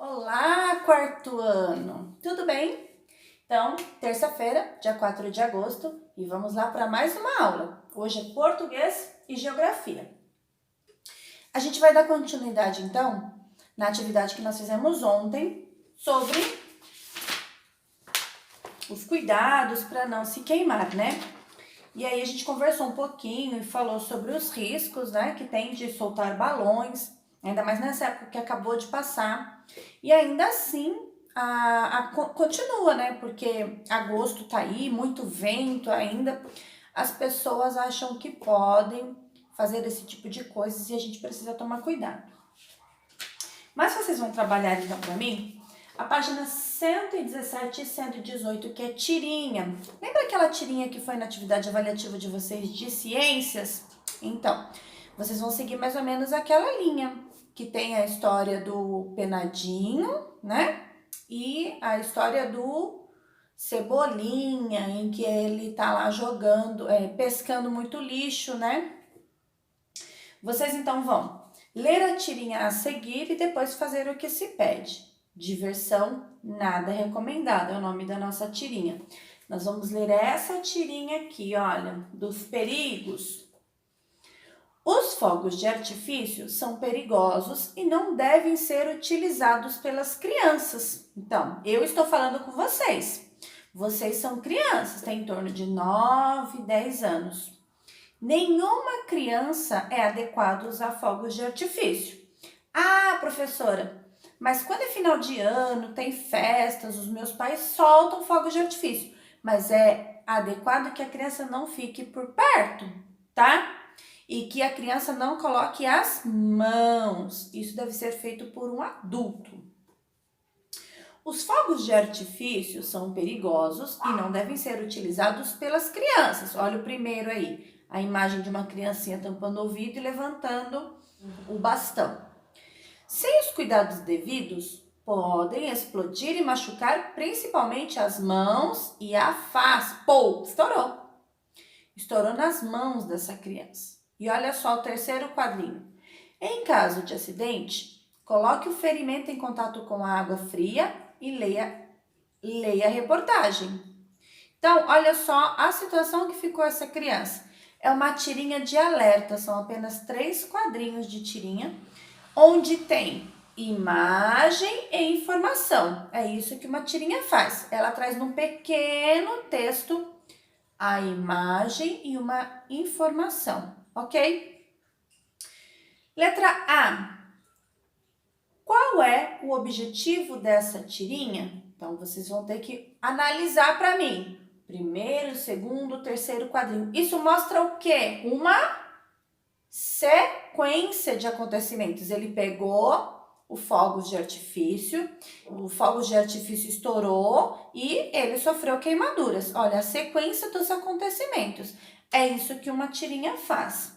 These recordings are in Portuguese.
Olá, quarto ano! Tudo bem? Então, terça-feira, dia 4 de agosto, e vamos lá para mais uma aula. Hoje é português e geografia. A gente vai dar continuidade, então, na atividade que nós fizemos ontem sobre os cuidados para não se queimar, né? E aí a gente conversou um pouquinho e falou sobre os riscos, né, que tem de soltar balões, ainda mais nessa época que acabou de passar. E ainda assim, continua, né, porque agosto tá aí, muito vento ainda. As pessoas acham que podem fazer esse tipo de coisas e a gente precisa tomar cuidado. Mas vocês vão trabalhar então para mim a página 117 e 118, que é tirinha. Lembra aquela tirinha que foi na atividade avaliativa de vocês de ciências? Então, vocês vão seguir mais ou menos aquela linha, que tem a história do Penadinho, né? E a história do Cebolinha, em que ele tá lá jogando, pescando muito lixo, né? Vocês então vão ler a tirinha a seguir e depois fazer o que se pede. Diversão, nada recomendado, é o nome da nossa tirinha. Nós vamos ler essa tirinha aqui, olha, dos perigos. Os fogos de artifício são perigosos e não devem ser utilizados pelas crianças. Então, eu estou falando com vocês. Vocês são crianças, têm em torno de 9, 10 anos. Nenhuma criança é adequado usar fogos de artifício. Ah, professora, mas quando é final de ano, tem festas, os meus pais soltam fogos de artifício. Mas é adequado que a criança não fique por perto, tá? E que a criança não coloque as mãos. Isso deve ser feito por um adulto. Os fogos de artifício são perigosos e não devem ser utilizados pelas crianças. Olha o primeiro aí, a imagem de uma criancinha tampando o ouvido e levantando o bastão. Sem os cuidados devidos, podem explodir e machucar principalmente as mãos e a face. Pô, estourou. Estourou nas mãos dessa criança. E olha só o terceiro quadrinho. Em caso de acidente, coloque o ferimento em contato com a água fria e leia a reportagem. Então, olha só a situação que ficou essa criança. É uma tirinha de alerta, são apenas 3 quadrinhos de tirinha, onde tem imagem e informação. É isso que uma tirinha faz. Ela traz num pequeno texto a imagem e uma informação, ok? Letra A. Qual é o objetivo dessa tirinha? Então, vocês vão ter que analisar para mim. Primeiro, segundo, terceiro quadrinho. Isso mostra o quê? Uma sequência de acontecimentos. Ele pegou o fogos de artifício estourou e ele sofreu queimaduras. Olha, a sequência dos acontecimentos. É isso que uma tirinha faz.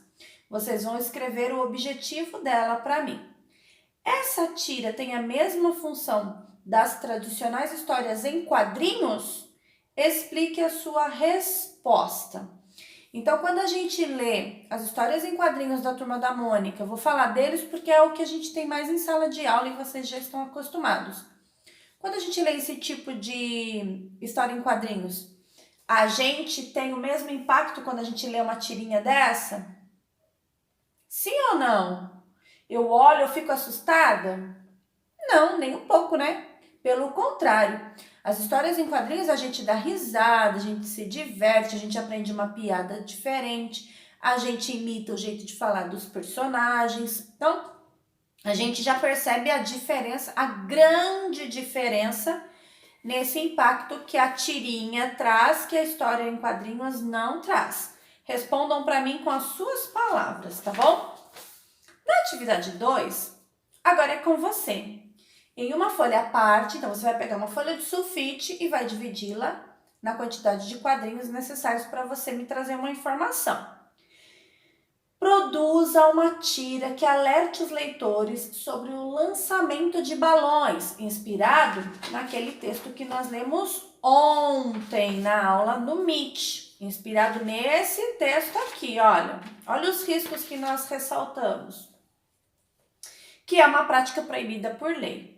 Vocês vão escrever o objetivo dela para mim. Essa tira tem a mesma função das tradicionais histórias em quadrinhos? Explique a sua resposta. Então, quando a gente lê as histórias em quadrinhos da Turma da Mônica, eu vou falar deles porque é o que a gente tem mais em sala de aula e vocês já estão acostumados. Quando a gente lê esse tipo de história em quadrinhos, a gente tem o mesmo impacto quando a gente lê uma tirinha dessa? Sim ou não? Eu olho, eu fico assustada? Não, nem um pouco, né? Pelo contrário, as histórias em quadrinhos a gente dá risada, a gente se diverte, a gente aprende uma piada diferente, a gente imita o jeito de falar dos personagens. Então, a gente já percebe a diferença, a grande diferença nesse impacto que a tirinha traz, que a história em quadrinhos não traz. Respondam para mim com as suas palavras, tá bom? Na atividade 2, agora é com você. Em uma folha à parte, então você vai pegar uma folha de sulfite e vai dividi-la na quantidade de quadrinhos necessários para você me trazer uma informação. Produza uma tira que alerte os leitores sobre o lançamento de balões, inspirado naquele texto que nós lemos ontem na aula no Meet. Inspirado nesse texto aqui, olha. Olha os riscos que nós ressaltamos. Que é uma prática proibida por lei.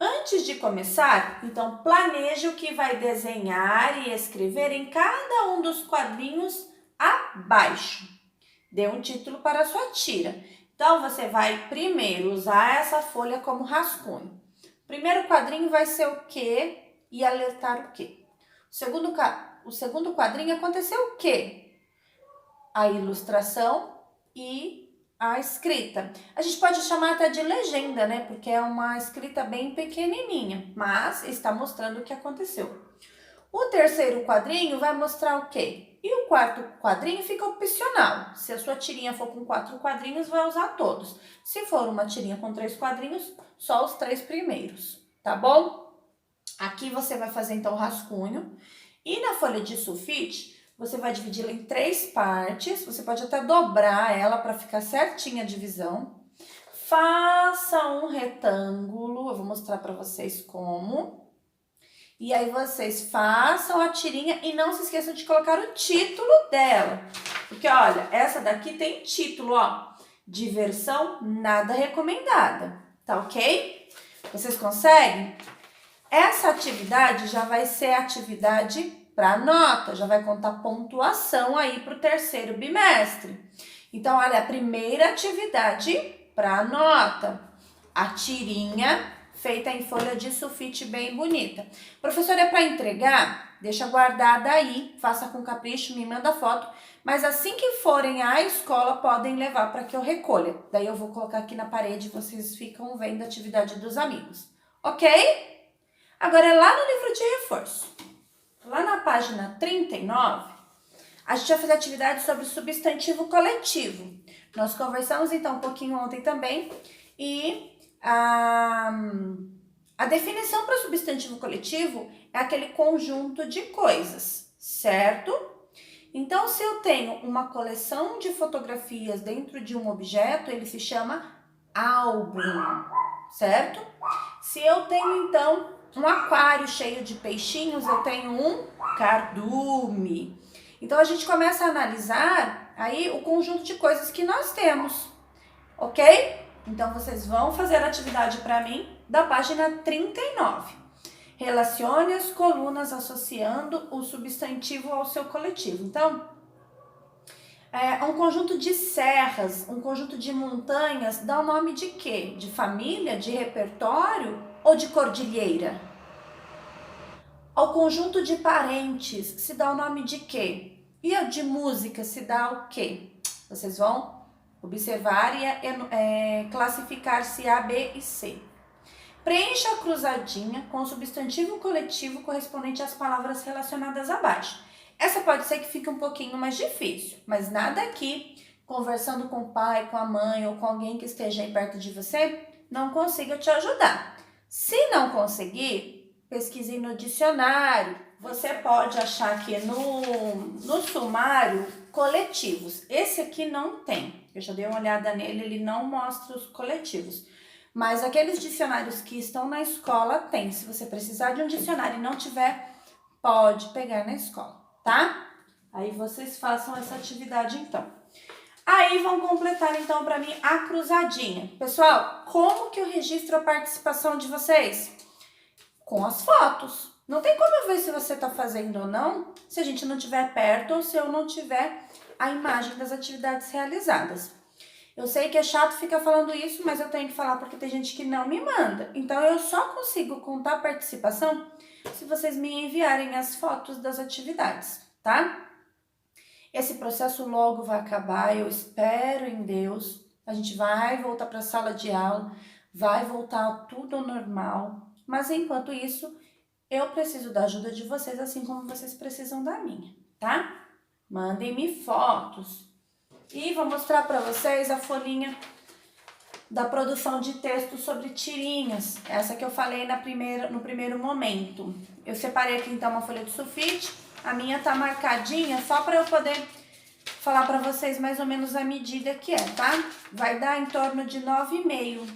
Antes de começar, então planeje o que vai desenhar e escrever em cada um dos quadrinhos abaixo. Dê um título para a sua tira. Então, você vai primeiro usar essa folha como rascunho. O primeiro quadrinho vai ser o quê e alertar o quê. O segundo quadrinho aconteceu o quê? A ilustração e a escrita. A gente pode chamar até de legenda, né? Porque é uma escrita bem pequenininha, mas está mostrando o que aconteceu. O terceiro quadrinho vai mostrar o quê? E o quarto quadrinho fica opcional. Se a sua tirinha for com 4 quadrinhos, vai usar todos. Se for uma tirinha com 3 quadrinhos, só os 3 primeiros, tá bom? Aqui você vai fazer então o rascunho. E na folha de sulfite, você vai dividi-la em 3 partes. Você pode até dobrar ela para ficar certinha a divisão. Faça um retângulo, eu vou mostrar para vocês como. E aí vocês façam a tirinha e não se esqueçam de colocar o título dela. Porque olha, essa daqui tem título, ó. Diversão nada recomendada, tá ok? Vocês conseguem? Essa atividade já vai ser atividade para nota, já vai contar pontuação aí para o terceiro bimestre. Então, olha, a primeira atividade para nota, a tirinha feita em folha de sulfite bem bonita. Professora, é para entregar? Deixa guardada aí, faça com capricho, me manda foto. Mas assim que forem à escola, podem levar para que eu recolha. Daí eu vou colocar aqui na parede e vocês ficam vendo a atividade dos amigos. Ok? Agora é lá no livro de reforço. Lá na página 39, a gente vai fazer atividade sobre substantivo coletivo. Nós conversamos então um pouquinho ontem também e a definição para substantivo coletivo é aquele conjunto de coisas, certo? Então, se eu tenho uma coleção de fotografias dentro de um objeto, ele se chama álbum, certo? Se eu tenho, então, um aquário cheio de peixinhos, eu tenho um cardume. Então, a gente começa a analisar aí o conjunto de coisas que nós temos, ok? Então, vocês vão fazer a atividade para mim da página 39. Relacione as colunas associando o substantivo ao seu coletivo. Então, um conjunto de serras, um conjunto de montanhas, dá o nome de quê? De família, de repertório ou de cordilheira? Ao conjunto de parentes se dá o nome de quê? E a de música se dá o quê? Vocês vão observar e classificar se A, B e C. Preencha a cruzadinha com o substantivo coletivo correspondente às palavras relacionadas abaixo. Essa pode ser que fique um pouquinho mais difícil, mas nada aqui, conversando com o pai, com a mãe ou com alguém que esteja aí perto de você, não consiga te ajudar. Se não conseguir, pesquise no dicionário. Você pode achar aqui no sumário coletivos. Esse aqui não tem. Eu já dei uma olhada nele, ele não mostra os coletivos. Mas aqueles dicionários que estão na escola tem. Se você precisar de um dicionário e não tiver, pode pegar na escola, tá? Aí vocês façam essa atividade então. Aí vão completar então para mim a cruzadinha. Pessoal, como que eu registro a participação de vocês? Com as fotos. Não tem como eu ver se você está fazendo ou não, se a gente não estiver perto ou se eu não tiver a imagem das atividades realizadas. Eu sei que é chato ficar falando isso, mas eu tenho que falar porque tem gente que não me manda. Então, eu só consigo contar a participação se vocês me enviarem as fotos das atividades, tá? Esse processo logo vai acabar, eu espero em Deus. A gente vai voltar para a sala de aula, vai voltar tudo ao normal. Mas, enquanto isso, eu preciso da ajuda de vocês, assim como vocês precisam da minha, tá? Mandem-me fotos. E vou mostrar para vocês a folhinha da produção de texto sobre tirinhas. Essa que eu falei no primeiro momento. Eu separei aqui então uma folha de sulfite. A minha tá marcadinha só para eu poder falar para vocês mais ou menos a medida que é, tá? Vai dar em torno de 9,5.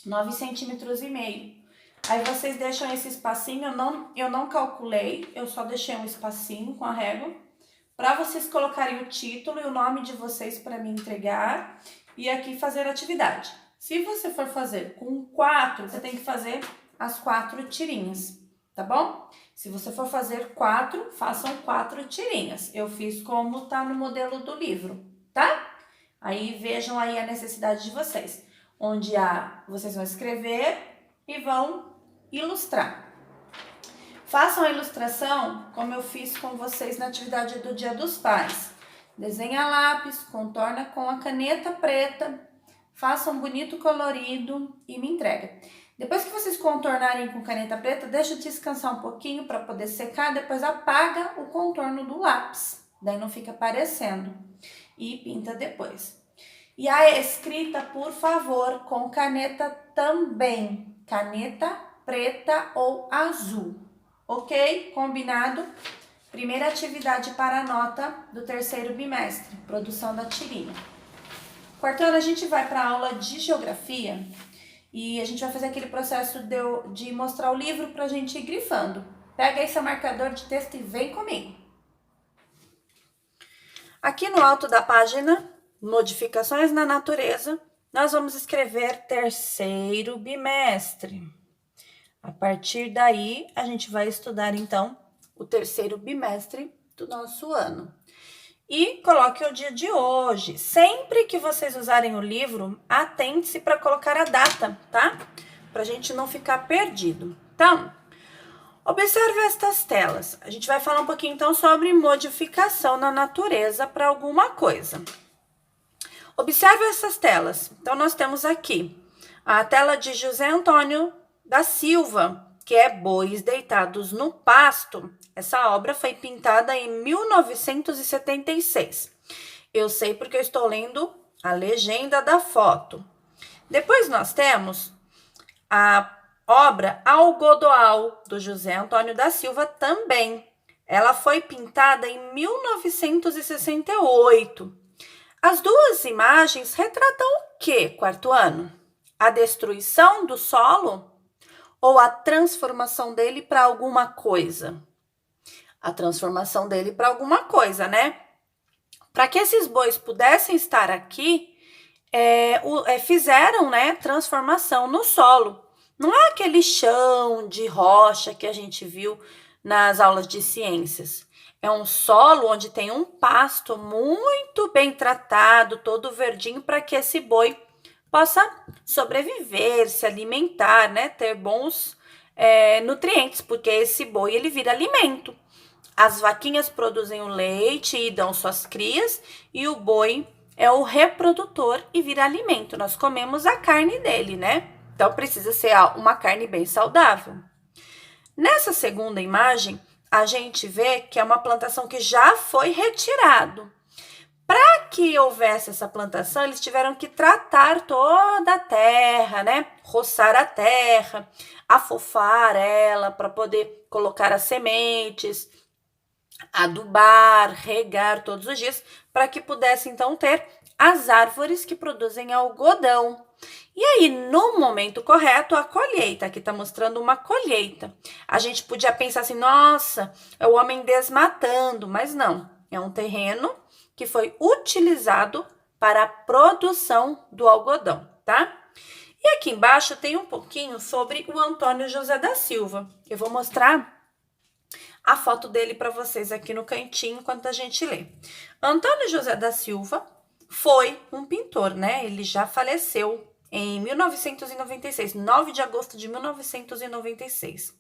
9 centímetros e meio. Aí vocês deixam esse espacinho, eu não calculei, eu só deixei um espacinho com a régua. Para vocês colocarem o título e o nome de vocês para me entregar e aqui fazer a atividade. Se você for fazer com 4, você tem que fazer as 4 tirinhas, tá bom? Se você for fazer 4, façam 4 tirinhas. Eu fiz como tá no modelo do livro, tá? Aí vejam aí a necessidade de vocês, onde vocês vão escrever e vão ilustrar. Façam a ilustração como eu fiz com vocês na atividade do Dia dos Pais. Desenha a lápis, contorna com a caneta preta, faça um bonito colorido e me entrega. Depois que vocês contornarem com caneta preta, deixa descansar um pouquinho para poder secar, depois apaga o contorno do lápis, daí não fica aparecendo, e pinta depois. E a escrita, por favor, com caneta também, caneta preta ou azul, ok? Combinado? Primeira atividade para a nota do 3º bimestre, produção da tirinha. Quarto ano a gente vai para a aula de geografia e a gente vai fazer aquele processo de mostrar o livro para a gente ir grifando. Pega aí seu marcador de texto e vem comigo. Aqui no alto da página, modificações na natureza, nós vamos escrever 3º bimestre. A partir daí, a gente vai estudar, então, o 3º bimestre do nosso ano. E coloque o dia de hoje. Sempre que vocês usarem o livro, atente-se para colocar a data, tá? Para a gente não ficar perdido. Então, observe estas telas. A gente vai falar um pouquinho, então, sobre modificação na natureza para alguma coisa. Observe essas telas. Então, nós temos aqui a tela de José Antônio da Silva, que é Bois Deitados no Pasto. Essa obra foi pintada em 1976. Eu sei porque eu estou lendo a legenda da foto. Depois nós temos a obra Algodoal, do José Antônio da Silva também. Ela foi pintada em 1968. As duas imagens retratam o quê, quarto ano? A destruição do solo ou a transformação dele para alguma coisa? A transformação dele para alguma coisa, né? Para que esses bois pudessem estar aqui, fizeram, né, transformação no solo. Não é aquele chão de rocha que a gente viu nas aulas de ciências. É um solo onde tem um pasto muito bem tratado, todo verdinho, para que esse boi possa sobreviver, se alimentar, né? Ter bons nutrientes, porque esse boi ele vira alimento. As vaquinhas produzem o leite e dão suas crias, e o boi é o reprodutor e vira alimento. Nós comemos a carne dele, né? Então precisa ser uma carne bem saudável. Nessa segunda imagem, a gente vê que é uma plantação que já foi retirado. Para que houvesse essa plantação, eles tiveram que tratar toda a terra, né? Roçar a terra, afofar ela para poder colocar as sementes, adubar, regar todos os dias, para que pudesse então ter as árvores que produzem algodão. E aí, no momento correto, a colheita, aqui está mostrando uma colheita. A gente podia pensar assim, nossa, é o homem desmatando, mas não, é um terreno que foi utilizado para a produção do algodão, tá? E aqui embaixo tem um pouquinho sobre o Antônio José da Silva. Eu vou mostrar a foto dele para vocês aqui no cantinho enquanto a gente lê. Antônio José da Silva foi um pintor, né? Ele já faleceu em 1996, 9 de agosto de 1996.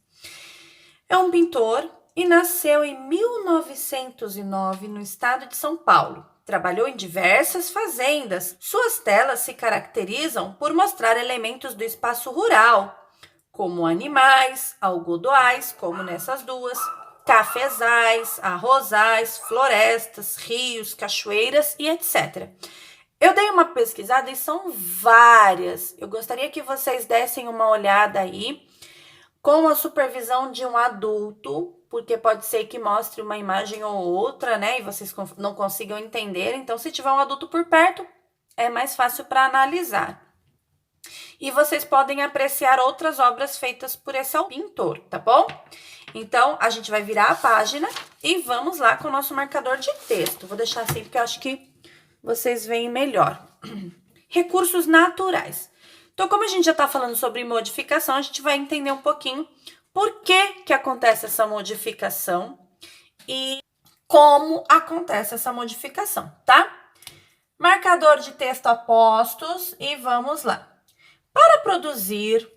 É um pintor e nasceu em 1909 no estado de São Paulo. Trabalhou em diversas fazendas. Suas telas se caracterizam por mostrar elementos do espaço rural, como animais, algodoais, como nessas duas, cafezais, arrozais, florestas, rios, cachoeiras e etc. Eu dei uma pesquisada e são várias. Eu gostaria que vocês dessem uma olhada aí com a supervisão de um adulto, porque pode ser que mostre uma imagem ou outra, né? E vocês não consigam entender. Então, se tiver um adulto por perto, é mais fácil para analisar. E vocês podem apreciar outras obras feitas por esse pintor, tá bom? Então, a gente vai virar a página e vamos lá com o nosso marcador de texto. Vou deixar assim porque eu acho que vocês veem melhor. Recursos naturais. Então, como a gente já está falando sobre modificação, a gente vai entender um pouquinho por que acontece essa modificação e como acontece essa modificação, tá? Marcador de texto a postos e vamos lá. Para produzir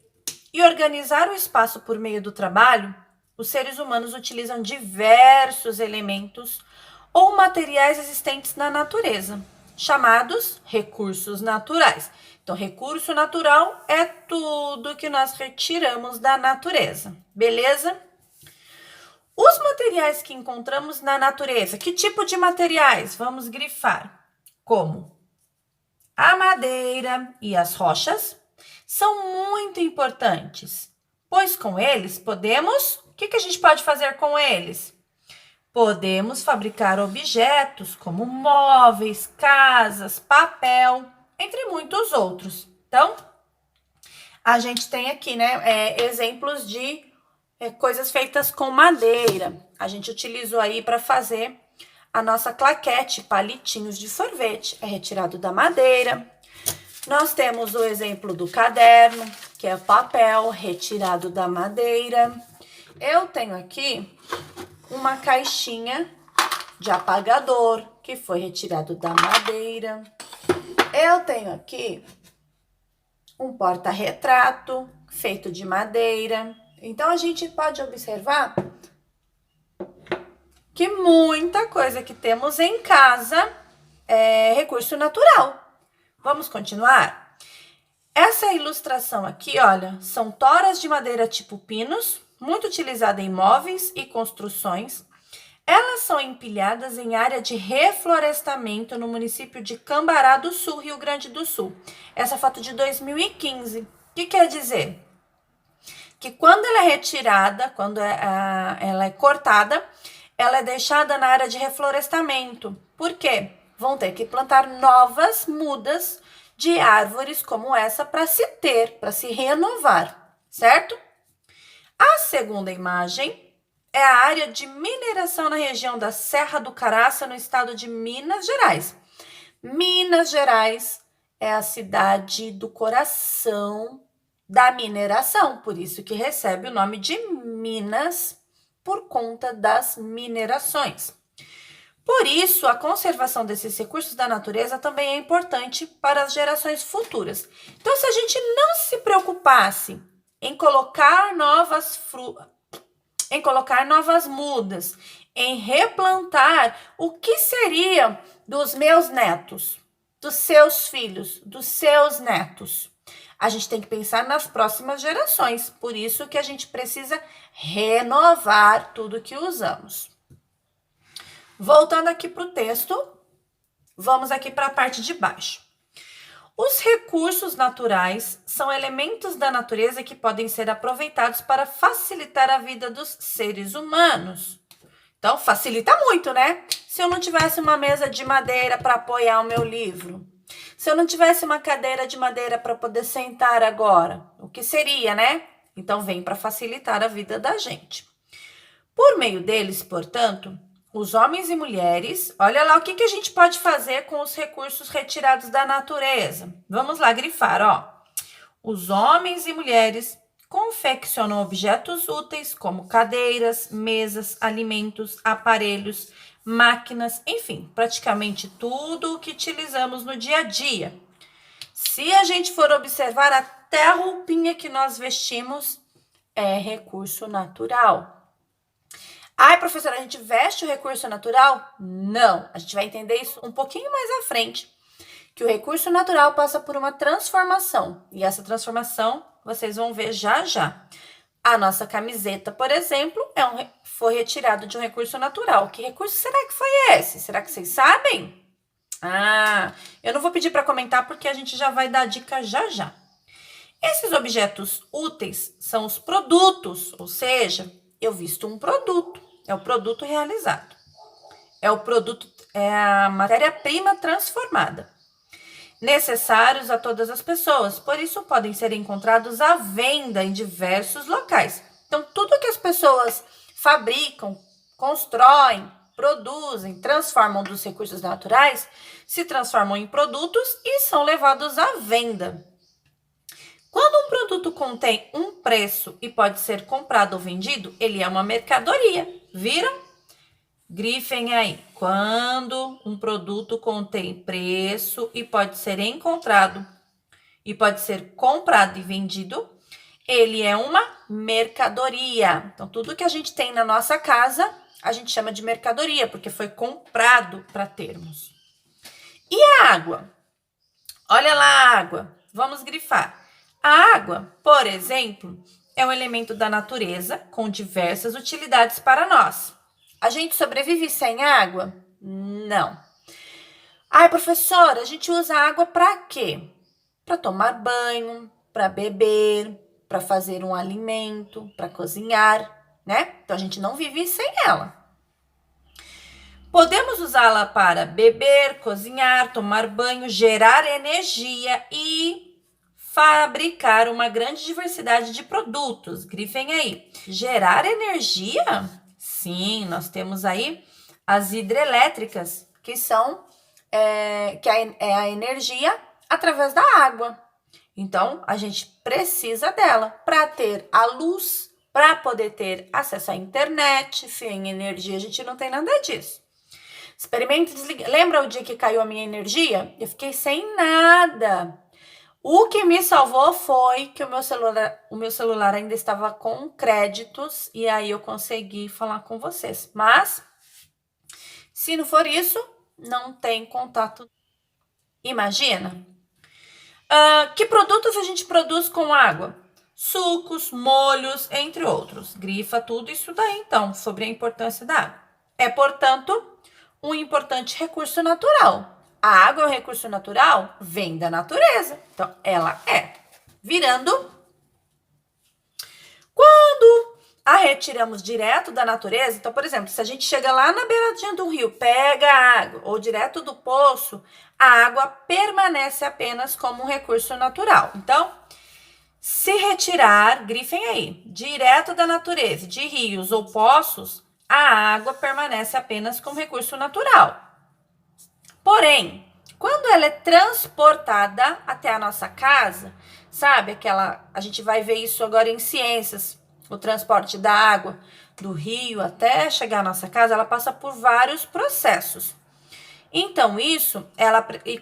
e organizar o espaço por meio do trabalho, os seres humanos utilizam diversos elementos ou materiais existentes na natureza, chamados recursos naturais. Então, recurso natural é tudo que nós retiramos da natureza, beleza? Os materiais que encontramos na natureza, que tipo de materiais? Vamos grifar, como a madeira e as rochas, são muito importantes, pois com eles podemos... O que a gente pode fazer com eles? Podemos fabricar objetos como móveis, casas, papel, entre muitos outros. Então, a gente tem aqui, né, exemplos de coisas feitas com madeira. A gente utilizou aí para fazer a nossa claquete, palitinhos de sorvete, é retirado da madeira. Nós temos o exemplo do caderno, que é papel retirado da madeira. Eu tenho aqui uma caixinha de apagador, que foi retirado da madeira. Eu tenho aqui um porta-retrato feito de madeira. Então, a gente pode observar que muita coisa que temos em casa é recurso natural. Vamos continuar? Essa ilustração aqui, olha, são toras de madeira tipo pinos, muito utilizada em móveis e construções. Elas são empilhadas em área de reflorestamento no município de Cambará do Sul, Rio Grande do Sul. Essa foto de 2015. O que quer dizer? Que quando ela é retirada, quando ela é cortada, ela é deixada na área de reflorestamento. Por quê? Vão ter que plantar novas mudas de árvores como essa para se renovar, certo? A segunda imagem é a área de mineração na região da Serra do Caraça, no estado de Minas Gerais. Minas Gerais é a cidade do coração da mineração, por isso que recebe o nome de Minas, por conta das minerações. Por isso, a conservação desses recursos da natureza também é importante para as gerações futuras. Então, se a gente não se preocupasse em colocar novas mudas, em replantar, o que seria dos meus netos, dos seus filhos, dos seus netos? A gente tem que pensar nas próximas gerações, por isso que a gente precisa renovar tudo que usamos. Voltando aqui para o texto, vamos aqui para a parte de baixo. Os recursos naturais são elementos da natureza que podem ser aproveitados para facilitar a vida dos seres humanos. Então, facilita muito, né? Se eu não tivesse uma mesa de madeira para apoiar o meu livro, se eu não tivesse uma cadeira de madeira para poder sentar agora, o que seria, né? Então, vem para facilitar a vida da gente. Por meio deles, portanto, os homens e mulheres, olha lá o que a gente pode fazer com os recursos retirados da natureza. Vamos lá grifar, ó. Os homens e mulheres confeccionam objetos úteis como cadeiras, mesas, alimentos, aparelhos, máquinas, enfim, praticamente tudo o que utilizamos no dia a dia. Se a gente for observar, até a roupinha que nós vestimos é recurso natural. Ai, professora, a gente veste o recurso natural? Não, a gente vai entender isso um pouquinho mais à frente, que o recurso natural passa por uma transformação, e essa transformação vocês vão ver já já. A nossa camiseta, por exemplo, foi retirado de um recurso natural. Que recurso será que foi esse? Será que vocês sabem? Ah, eu não vou pedir para comentar porque a gente já vai dar a dica já já. Esses objetos úteis são os produtos, ou seja, eu visto um produto, é o produto realizado. É a matéria-prima transformada. Necessários a todas as pessoas, por isso podem ser encontrados à venda em diversos locais. Então, tudo que as pessoas fabricam, constroem, produzem, transformam dos recursos naturais, se transformam em produtos e são levados à venda. Quando um produto contém um preço e pode ser comprado ou vendido, ele é uma mercadoria. Viram? Grifem aí. Quando um produto contém preço e pode ser encontrado e pode ser comprado e vendido, ele é uma mercadoria. Então, tudo que a gente tem na nossa casa, a gente chama de mercadoria, porque foi comprado para termos. E a água? Olha lá a água. Vamos grifar. A água, por exemplo, é um elemento da natureza com diversas utilidades para nós. A gente sobrevive sem água? Não. Ai, professora, a gente usa água para quê? Para tomar banho, para beber, para fazer um alimento, para cozinhar, né? Então a gente não vive sem ela. Podemos usá-la para beber, cozinhar, tomar banho, gerar energia e fabricar uma grande diversidade de produtos. Grifem aí. Gerar energia? Sim, nós temos aí as hidrelétricas, que são a energia através da água. Então, a gente precisa dela para ter a luz, para poder ter acesso à internet. Sem energia, a gente não tem nada disso. Experimento desligar. Lembra o dia que caiu a minha energia? Eu fiquei sem nada. O que me salvou foi que o meu celular ainda estava com créditos e aí eu consegui falar com vocês. Mas, se não for isso, não tem contato. Imagina. Que produtos a gente produz com água? Sucos, molhos, entre outros. Grifa tudo isso daí, então, sobre a importância da água. É, portanto, um importante recurso natural. A água é um recurso natural? Vem da natureza. Então, ela é. Virando. Quando a retiramos direto da natureza, então, por exemplo, se a gente chega lá na beiradinha do rio, pega a água, ou direto do poço, a água permanece apenas como um recurso natural. Então, se retirar, grifem aí, direto da natureza, de rios ou poços, a água permanece apenas como recurso natural. Porém, quando ela é transportada até a nossa casa, sabe a gente vai ver isso agora em ciências, o transporte da água do rio até chegar à nossa casa, ela passa por vários processos. Então,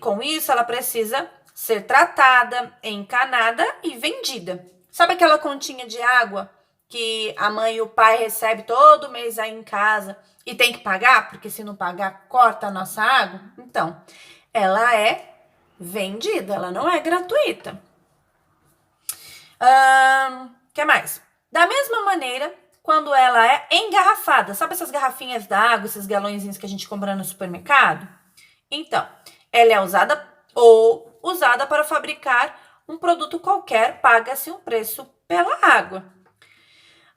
com isso ela precisa ser tratada, encanada e vendida. Sabe aquela continha de água que a mãe e o pai recebem todo mês aí em casa e tem que pagar, porque se não pagar, corta a nossa água? Então, ela é vendida, ela não é gratuita. Que mais? Da mesma maneira, quando ela é engarrafada, sabe essas garrafinhas d'água, esses galõezinhos que a gente compra no supermercado? Então, ela é usada para fabricar um produto qualquer, paga-se um preço pela água.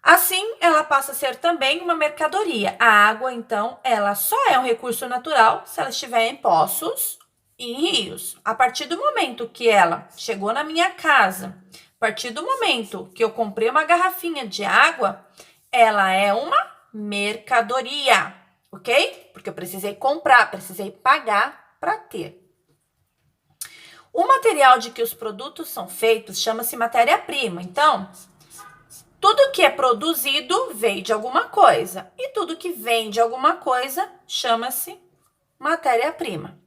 Assim, ela passa a ser também uma mercadoria. A água, então, ela só é um recurso natural se ela estiver em poços e em rios. A partir do momento que ela chegou na minha casa, a partir do momento que eu comprei uma garrafinha de água, ela é uma mercadoria, ok? Porque eu precisei comprar, precisei pagar para ter. O material de que os produtos são feitos chama-se matéria-prima. Então, tudo que é produzido veio de alguma coisa. E tudo que vem de alguma coisa chama-se matéria-prima.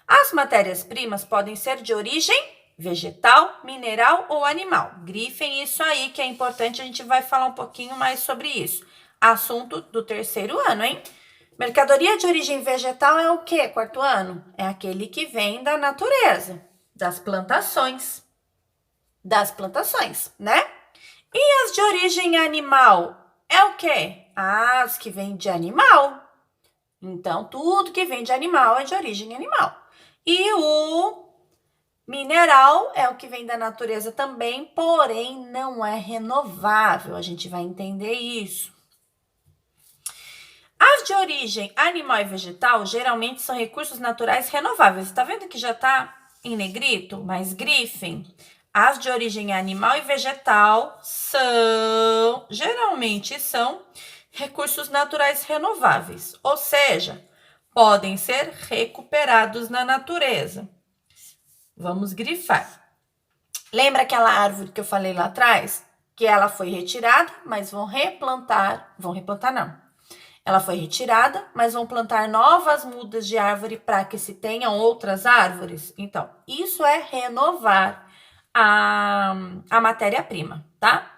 As matérias-primas podem ser de origem vegetal, mineral ou animal. Grifem isso aí que é importante, a gente vai falar um pouquinho mais sobre isso. Assunto do 3º ano, hein? Mercadoria de origem vegetal é o quê, 4º ano? É aquele que vem da natureza, das plantações, né? E as de origem animal é o quê? As que vêm de animal. Então, tudo que vem de animal é de origem animal. E o mineral é o que vem da natureza também, porém não é renovável. A gente vai entender isso. As de origem animal e vegetal geralmente são recursos naturais renováveis. Tá vendo que já tá em negrito? Mas grifem. As de origem animal e vegetal geralmente são recursos naturais renováveis, ou seja, podem ser recuperados na natureza. Vamos grifar. Lembra aquela árvore que eu falei lá atrás? Que ela foi retirada, mas vão replantar não. Ela foi retirada, mas vão plantar novas mudas de árvore para que se tenham outras árvores. Então, isso é renovar a matéria-prima, tá?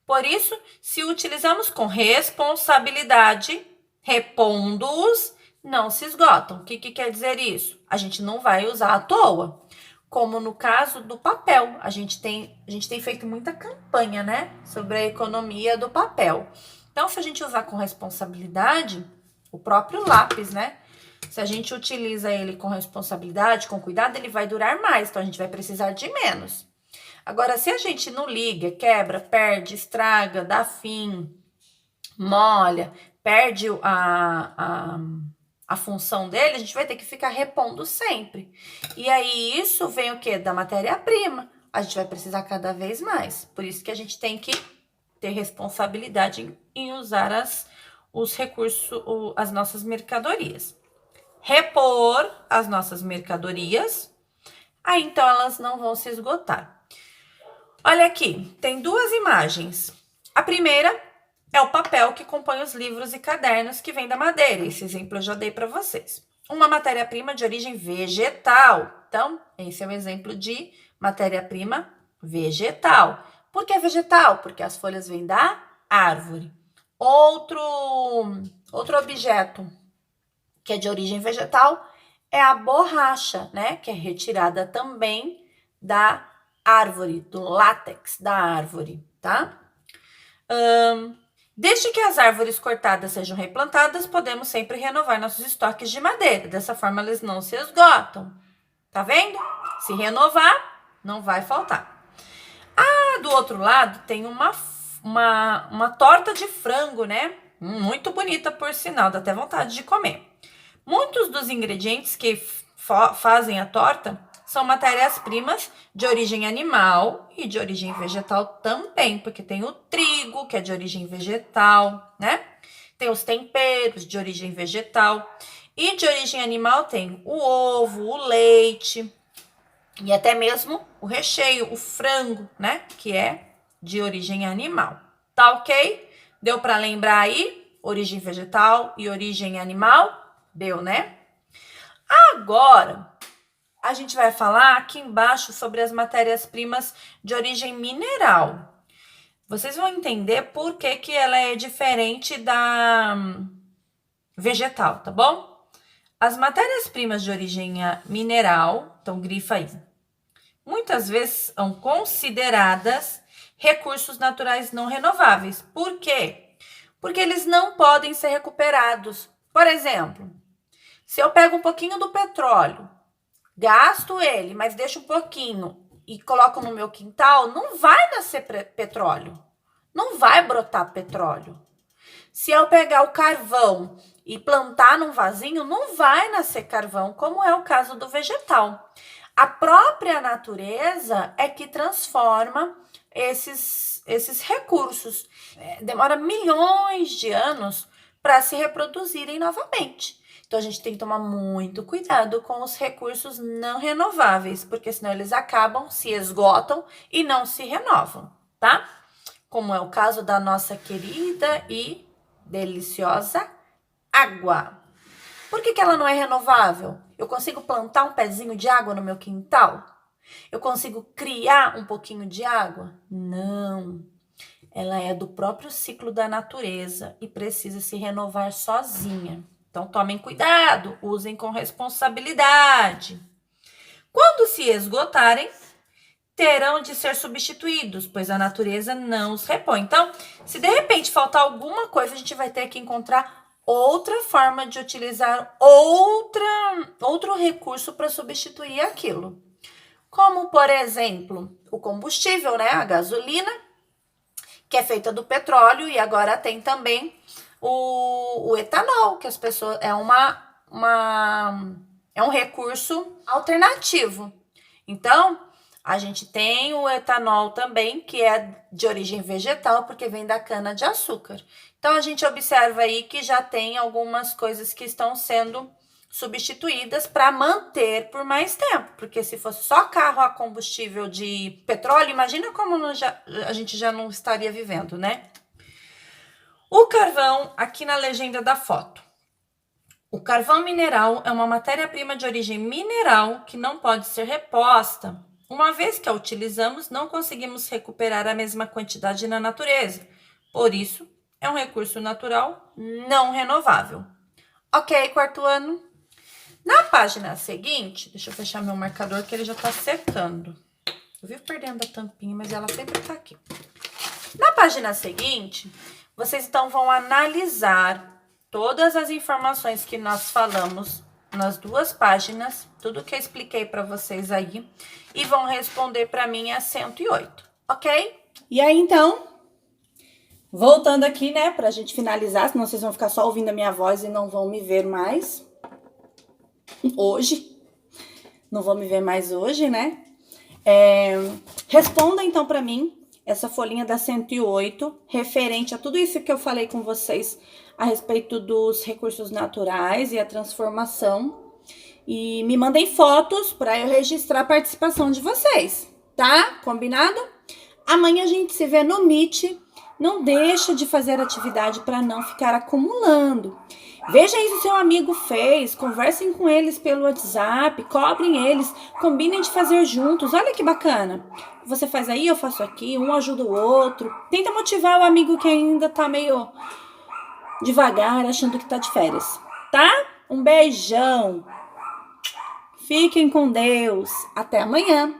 Por isso, se utilizamos com responsabilidade, repondo-os, não se esgotam. O que quer dizer isso? A gente não vai usar à toa. Como no caso do papel. A gente tem feito muita campanha, né? Sobre a economia do papel. Então, se a gente usar com responsabilidade, o próprio lápis, né? Se a gente utiliza ele com responsabilidade, com cuidado, ele vai durar mais. Então, a gente vai precisar de menos. Agora, se a gente não liga, quebra, perde, estraga, dá fim, molha, perde a função dele, a gente vai ter que ficar repondo sempre. E aí, isso vem o quê? Da matéria-prima. A gente vai precisar cada vez mais. Por isso que a gente tem que ter responsabilidade em usar os recursos, as nossas mercadorias. Repor as nossas mercadorias, aí então elas não vão se esgotar. Olha aqui, tem duas imagens. A primeira é o papel que compõe os livros e cadernos que vem da madeira. Esse exemplo eu já dei para vocês. Uma matéria-prima de origem vegetal. Então, esse é o exemplo de matéria-prima vegetal. Por que vegetal? Porque as folhas vêm da árvore. Outro objeto que é de origem vegetal é a borracha, né? Que é retirada também da árvore, do látex da árvore, tá? Desde que as árvores cortadas sejam replantadas, podemos sempre renovar nossos estoques de madeira. Dessa forma, eles não se esgotam. Tá vendo? Se renovar, não vai faltar. Do outro lado, tem uma torta de frango, né? Muito bonita, por sinal, dá até vontade de comer. Muitos dos ingredientes que fazem a torta são matérias-primas de origem animal e de origem vegetal também, porque tem o trigo, que é de origem vegetal, né? Tem os temperos de origem vegetal. E de origem animal tem o ovo, o leite e até mesmo o recheio, o frango, né? Que é de origem animal. Tá ok? Deu para lembrar aí? Origem vegetal e origem animal? Deu, né? Agora, a gente vai falar aqui embaixo sobre as matérias-primas de origem mineral. Vocês vão entender por que ela é diferente da vegetal, tá bom? As matérias-primas de origem mineral, então grifa aí, muitas vezes são consideradas recursos naturais não renováveis. Por quê? Porque eles não podem ser recuperados. Por exemplo, se eu pego um pouquinho do petróleo, gasto ele, mas deixo um pouquinho e coloco no meu quintal, não vai nascer petróleo. Não vai brotar petróleo. Se eu pegar o carvão e plantar num vasinho, não vai nascer carvão, como é o caso do vegetal. A própria natureza é que transforma esses recursos. Demora milhões de anos para se reproduzirem novamente. Então, a gente tem que tomar muito cuidado com os recursos não renováveis, porque senão eles acabam, se esgotam e não se renovam, tá? Como é o caso da nossa querida e deliciosa água. Por que ela não é renovável? Eu consigo plantar um pezinho de água no meu quintal? Eu consigo criar um pouquinho de água? Não. Ela é do próprio ciclo da natureza e precisa se renovar sozinha. Então, tomem cuidado, usem com responsabilidade. Quando se esgotarem, terão de ser substituídos, pois a natureza não os repõe. Então, se de repente faltar alguma coisa, a gente vai ter que encontrar outra forma de utilizar outro recurso para substituir aquilo. Como, por exemplo, o combustível, né? A gasolina, que é feita do petróleo, e agora tem também o etanol, que as pessoas é um recurso alternativo. Então, a gente tem o etanol também, que é de origem vegetal, porque vem da cana-de-açúcar. Então, a gente observa aí que já tem algumas coisas que estão sendo substituídas para manter por mais tempo, porque se fosse só carro a combustível de petróleo, imagina como a gente já não estaria vivendo, né? O carvão, aqui na legenda da foto. O carvão mineral é uma matéria-prima de origem mineral que não pode ser reposta. Uma vez que a utilizamos, não conseguimos recuperar a mesma quantidade na natureza. Por isso, é um recurso natural não renovável. Ok, quarto ano? Na página seguinte, deixa eu fechar meu marcador que ele já tá secando. Eu vivo perdendo a tampinha, mas ela sempre tá aqui. Na página seguinte, vocês então vão analisar todas as informações que nós falamos nas duas páginas, tudo que eu expliquei para vocês aí, e vão responder para mim a 108, ok? E aí, então, voltando aqui, né, pra gente finalizar, senão vocês vão ficar só ouvindo a minha voz e não vão me ver mais hoje. Não vão me ver mais hoje, né? Responda, então, pra mim, essa folhinha da 108, referente a tudo isso que eu falei com vocês a respeito dos recursos naturais e a transformação. E me mandem fotos para eu registrar a participação de vocês, tá? Combinado? Amanhã a gente se vê no Meet. Não deixa de fazer atividade para não ficar acumulando. Veja aí se o seu amigo fez, conversem com eles pelo WhatsApp, cobrem eles, combinem de fazer juntos. Olha que bacana. Você faz aí, eu faço aqui, um ajuda o outro. Tenta motivar o amigo que ainda tá meio devagar, achando que tá de férias, tá? Um beijão. Fiquem com Deus. Até amanhã.